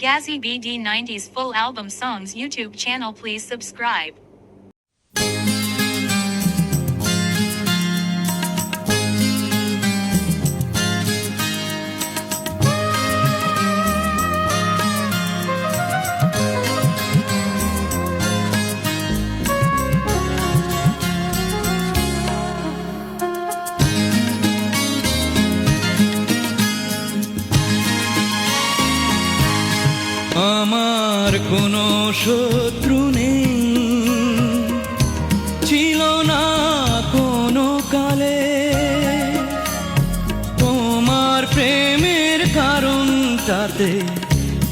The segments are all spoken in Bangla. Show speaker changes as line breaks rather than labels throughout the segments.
Gazzy BD90's full album songs YouTube channel. Please subscribe.
আমার কোনো শত্রু নেই, ছিল না কোনো কালে। তোমার প্রেমের কারণটাতে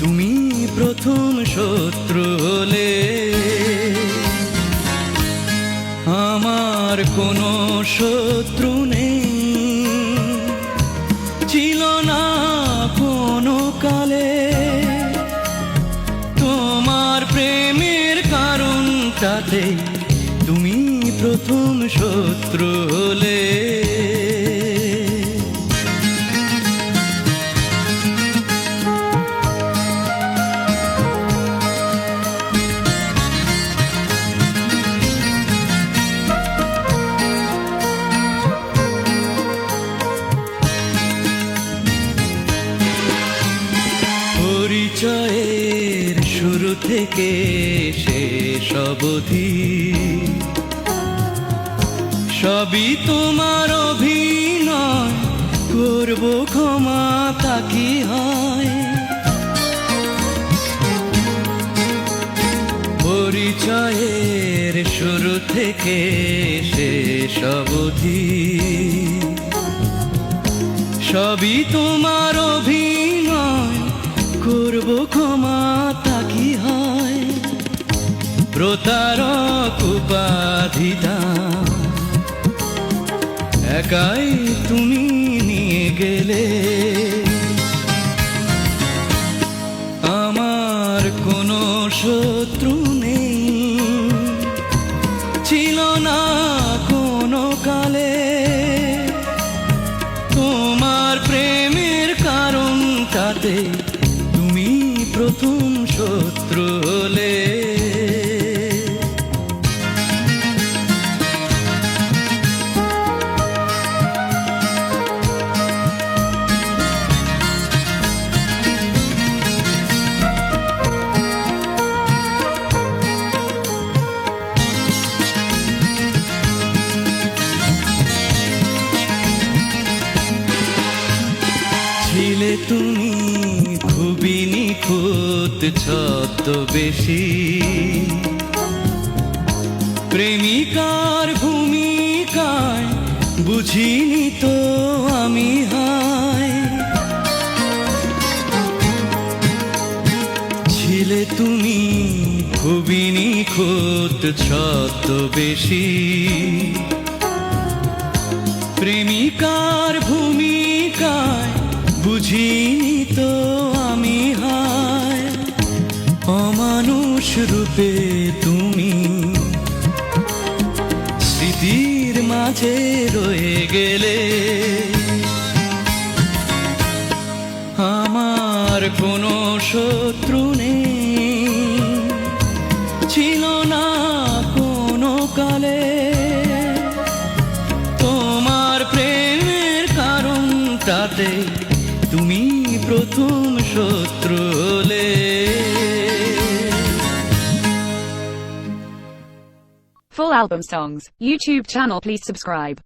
তুমি প্রথম শত্রু হলে। আমার কোনো শত্রু নেই, ছিল না কোনো কালে। তোমার প্রেমের কারণটাতে তুমি প্রথম শত্রু হলে। পরিচয়ের শুরু থেকে শেষ অবধি সবই তোমার অভিনয়, করব ক্ষমা তা কি হয়। পরিচয়ের শুরু থেকে শেষ অবধি সবই তোমার অভিনয়, করব ক্ষমা তা কি হয়। প্রতারক উপাধিটা একাই তুমি নিয়ে গেলে। আমার কোনো শত্রু নেই, ছিল না কোনো কালে। তোমার প্রেমের কারণটাতে তুমি প্রথম শত্রু হলে। ছিলে তুমি খুবই নিখুঁত ছদ্মবেশী, প্রেমিকার ভূমিকায় বুঝিনি তো আমি হায়। ছিলে তুমি খুবই নিখুঁত ছদ্মবেশী, প্রেমিকার ভূমিকায় বুঝিনি তো আমি হায়। অমানুষ রূপে তুমি স্মৃতির মাঝে রয়ে গেলে। আমার কোনো শত্রু নেই, ছিল না কোনো কালে। তোমার প্রেমের কারণটাতে তুমি প্রথম শত্রু হলে।
Full album songs, YouTube channel. Please subscribe.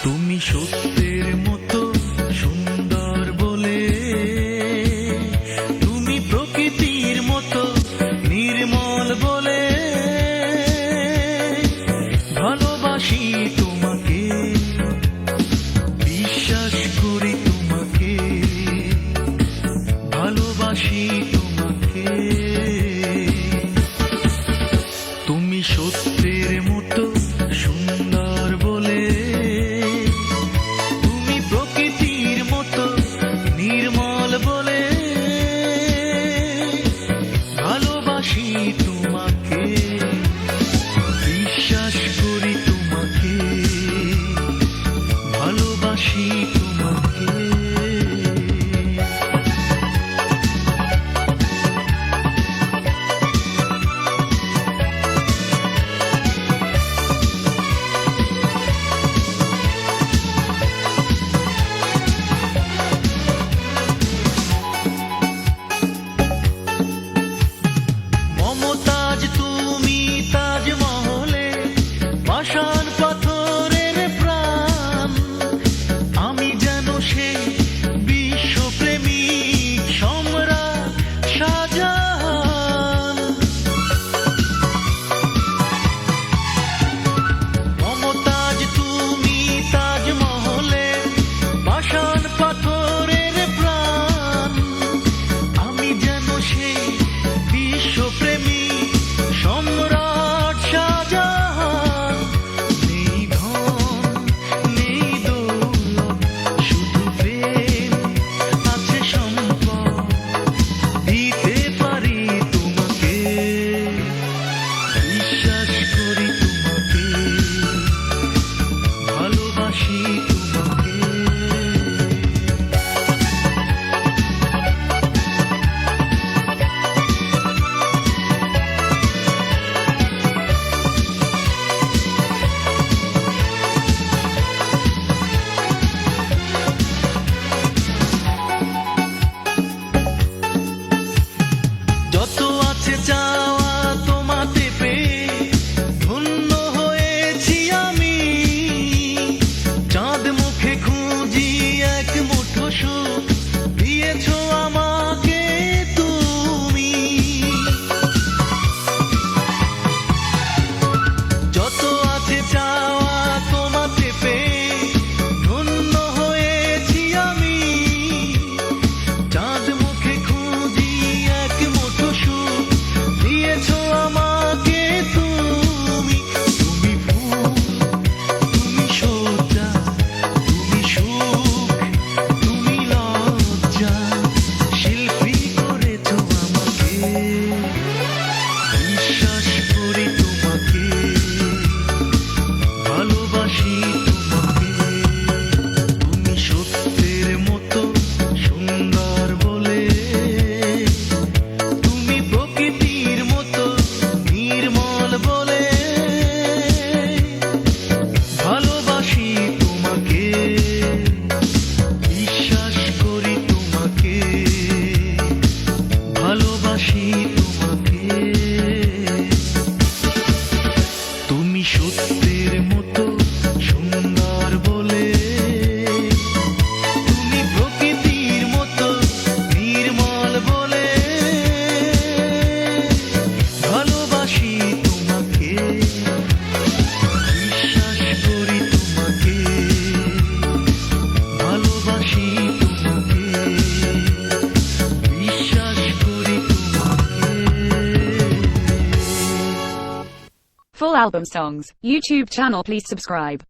তুমি সত্যের মতো সুন্দর বলে, তুমি প্রকৃতির মতো নির্মল বলে। ভালোবাসি তোমাকে, বিশ্বাস করি তোমাকে, ভালোবাসি তোমাকে। তুমি সত্যের মতো সুন্দর
album songs. YouTube channel, please subscribe.